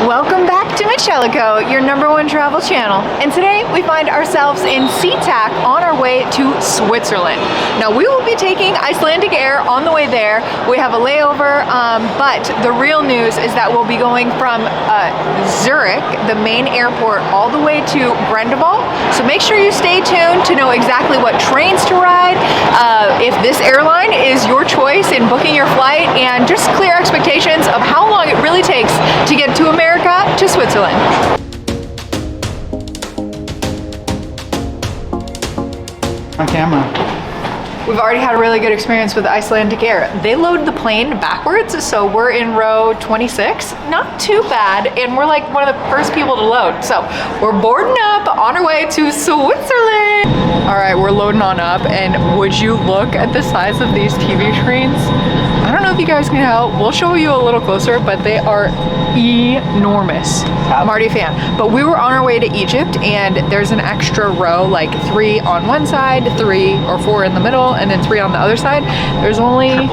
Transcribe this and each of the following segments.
Welcome back to MitchEllaCo, your #1 travel channel. And today we find ourselves in SeaTac on our way to Switzerland. Now we will be taking Icelandic Air on the way there. We have a layover, but the real news is that we'll be going from Zurich, the main airport, all the way to Grindelwald. So make sure you stay tuned to know exactly what trains to ride, if this airline is your choice in booking your flight, and just clear expectations of how long it really takes to get to America to Switzerland. On camera. We've already had a really good experience with Icelandic Air. They load the plane backwards, so we're in row 26. Not too bad, and we're like one of the first people to load. So we're boarding up on our way to Switzerland. All right, we're loading on up, and would you look at the size of these TV screens? I don't know if you guys can help. We'll show you a little closer, but they are enormous. I'm already a fan. But we were on our way to Egypt, and there's an extra row, like 3 on one side, 3 or 4 in the middle, and then 3 on the other side. There's only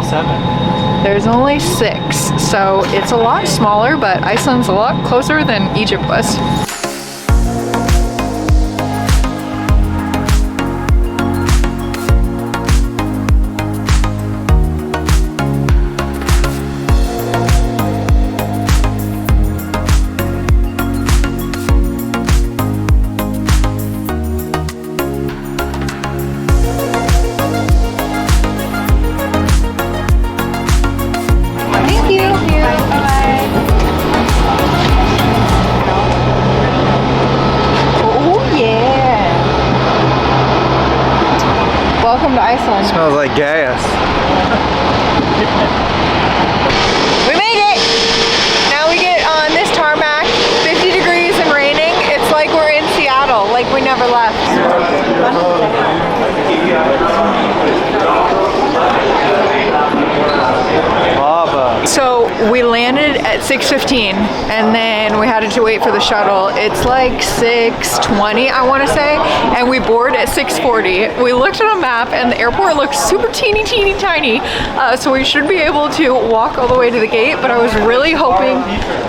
6, so it's a lot smaller, but Iceland's a lot closer than Egypt was. Welcome to Iceland. Smells like gas. We made it! Now we get on this tarmac, 50 degrees and raining. It's like we're in Seattle, like we never left. So we landed at 6:15 and then we had to wait for the shuttle. It's like 6:20, I want to say, and we board at 6:40. We looked at a map and the airport looks super teeny tiny, so we should be able to walk all the way to the gate, but I was really hoping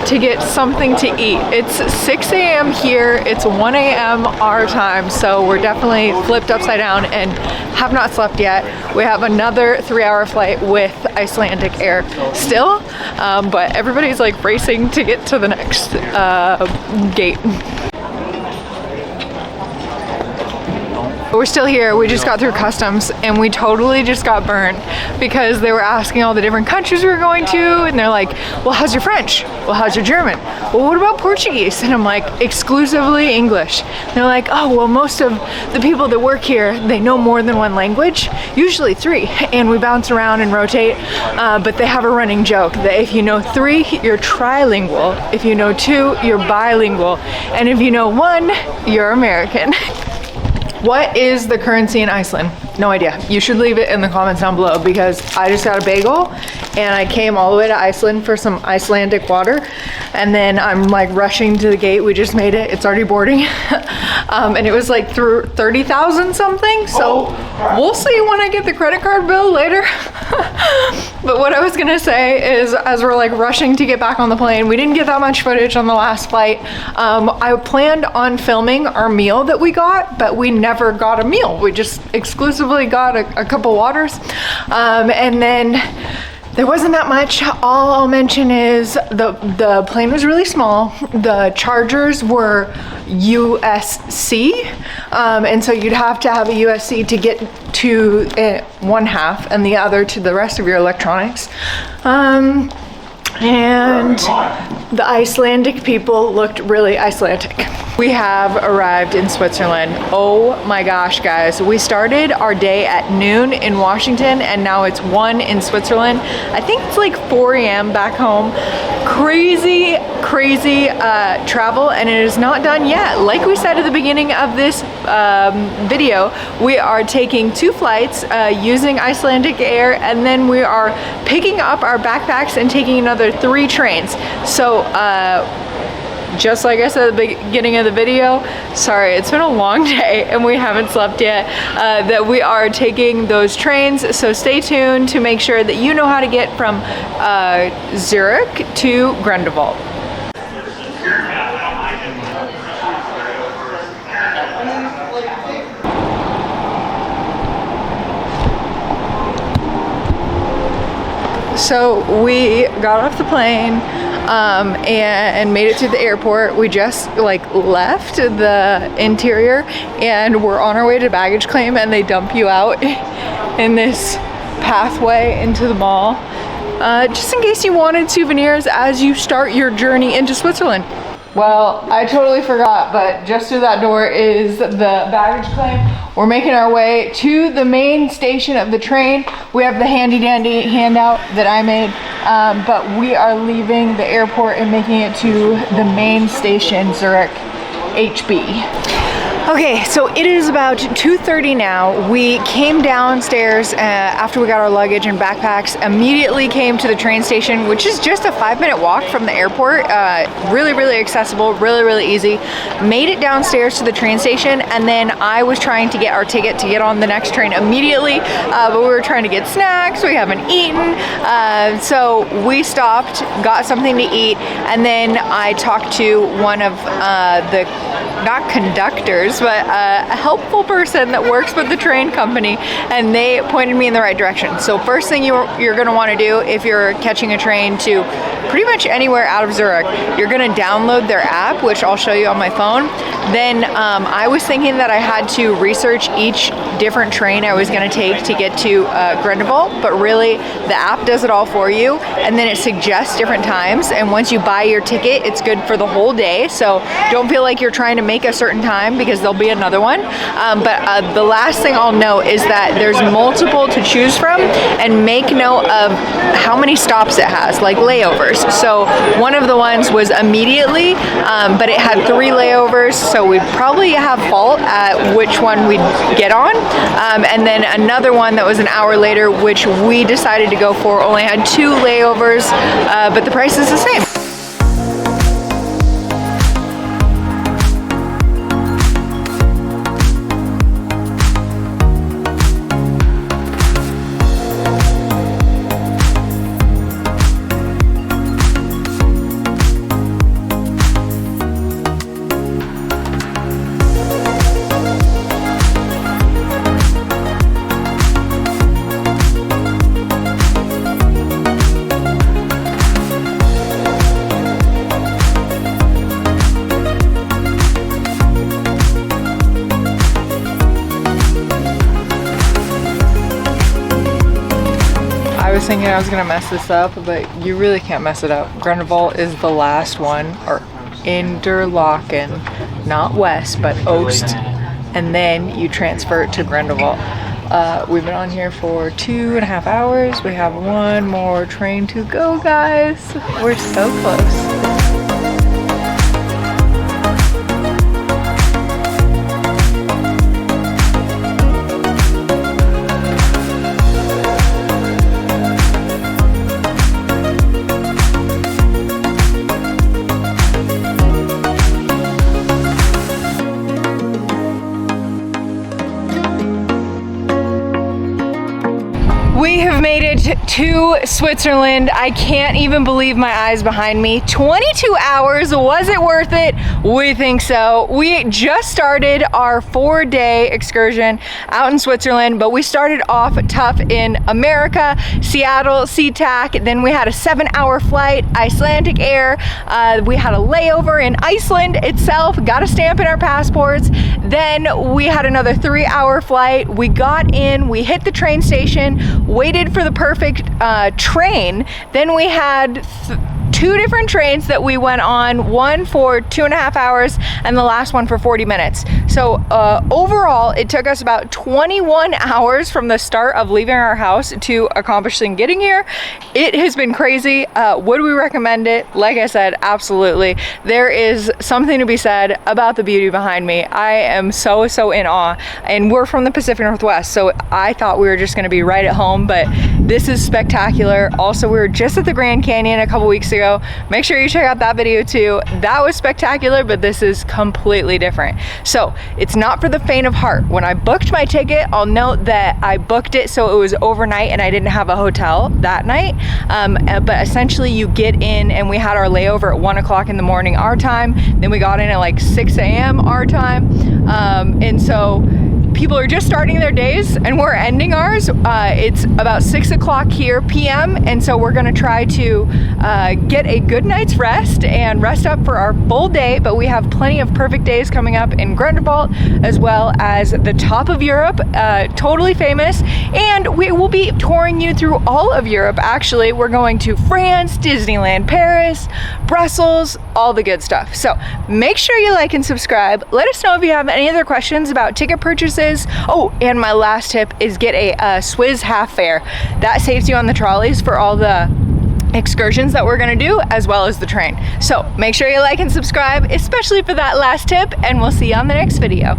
to get something to eat. It's 6 a.m. here, it's 1 a.m. our time, so we're definitely flipped upside down and have not slept yet. We have another 3-hour flight with Icelandic Air still, but everybody's like racing to get to the next gate. We're still here. We just got through customs and we totally just got burned because they were asking all the different countries we were going to, and they're like, well, how's your French? Well, how's your German? Well, what about Portuguese? And I'm like, exclusively English. And they're like, oh, well, most of the people that work here, they know more than 1 language, usually 3, and we bounce around and rotate, but they have a running joke that if you know 3, you're trilingual, if you know 2, you're bilingual, and if you know 1, you're American. What is the currency in Iceland? No idea. You should leave it in the comments down below because I just got a bagel and I came all the way to Iceland for some Icelandic water, and then I'm like rushing to the gate. We just made it. It's already boarding. And it was like through 30,000 something. So we'll see when I get the credit card bill later. But what I was gonna say is, as we're like rushing to get back on the plane, we didn't get that much footage on the last flight. I planned on filming our meal that we got, but we never got a meal. We just exclusively got a couple waters. And then there wasn't that much. All I'll mention is the plane was really small. The chargers were USC, and so you'd have to have a USC to get to one half and the other to the rest of your electronics. And the Icelandic people looked really Icelandic. We have arrived in Switzerland. Oh my gosh, guys. We started our day at noon in Washington and now it's 1 in Switzerland. I think it's like 4 a.m. back home. Crazy travel, and it is not done yet. Like we said at the beginning of this video, we are taking 2 flights using Icelandic Air, and then we are picking up our backpacks and taking another 3 trains. So just like I said at the beginning of the video, sorry, it's been a long day and we haven't slept yet, that we are taking those trains. So stay tuned to make sure that you know how to get from Zurich to Grindelwald. So we got off the plane and made it to the airport. We just like left the interior and we're on our way to baggage claim, and they dump you out in this pathway into the mall, just in case you wanted souvenirs as you start your journey into Switzerland. Well, I totally forgot, but just through that door is the baggage claim. We're making our way to the main station of the train. We have the handy dandy handout that I made, but we are leaving the airport and making it to the main station, Zurich HB. Okay, so it is about 2:30 now. We came downstairs after we got our luggage and backpacks, immediately came to the train station, which is just a 5-minute walk from the airport. Really, really accessible, really, really easy. Made it downstairs to the train station, and then I was trying to get our ticket to get on the next train immediately, but we were trying to get snacks, we haven't eaten, so we stopped, got something to eat, and then I talked to one of the, not conductors, but a helpful person that works with the train company, and they pointed me in the right direction. So first thing you're going to want to do if you're catching a train to pretty much anywhere out of Zurich, you're going to download their app, which I'll show you on my phone. Then I was thinking that I had to research each different train I was going to take to get to Grindelwald, but really the app does it all for you, and then it suggests different times, and once you buy your ticket, it's good for the whole day. So don't feel like you're trying to make a certain time, because there'll be another one. But the last thing I'll note is that there's multiple to choose from, and make note of how many stops it has, like layovers. So one of the ones was immediately, but it had 3 layovers, so we'd probably have fault at which one we'd get on. And then another one that was an hour later, which we decided to go for, only had 2 layovers, but the price is the same. I was thinking I was gonna mess this up, but you really can't mess it up. Grindelwald is the last one, or Interlaken, not west, but Ost, and then you transfer it to Grindelwald. We've been on here for 2.5 hours. We have one more train to go, guys. We're so close. We have made it to Switzerland. I can't even believe my eyes behind me. 22 hours, was it worth it? We think so. We just started our 4-day excursion out in Switzerland, but we started off tough in America, Seattle, SeaTac, then we had a 7-hour flight, Icelandic Air, we had a layover in Iceland itself, got a stamp in our passports, then we had another 3-hour flight, we got in, we hit the train station, waited for the perfect train, then we had 2 different trains that we went on, one for 2.5 hours and the last one for 40 minutes. So overall, it took us about 21 hours from the start of leaving our house to accomplishing getting here. It has been crazy. Would we recommend it? Like I said, absolutely. There is something to be said about the beauty behind me. I am so in awe, and we're from the Pacific Northwest, so I thought we were just gonna be right at home, but this is spectacular. Also, we were just at the Grand Canyon a couple weeks ago. Make sure you check out that video too. That was spectacular, but this is completely different. So it's not for the faint of heart. When I booked my ticket, I'll note that I booked it so it was overnight and I didn't have a hotel that night. But essentially you get in, and we had our layover at 1 o'clock in the morning our time. Then we got in at like 6 a.m. our time. And so people are just starting their days and we're ending ours. It's about 6 o'clock here p.m. and so we're gonna try to get a good night's rest and rest up for our full day, but we have plenty of perfect days coming up in Grindelwald as well as the top of Europe, totally famous, and we will be touring you through all of Europe. Actually, we're going to France, Disneyland, Paris, Brussels, all the good stuff. So make sure you like and subscribe. Let us know if you have any other questions about ticket purchases. Oh, and my last tip is get a Swiss half fare. That saves you on the trolleys for all the excursions that we're gonna do, as well as the train. So make sure you like and subscribe, especially for that last tip, and we'll see you on the next video.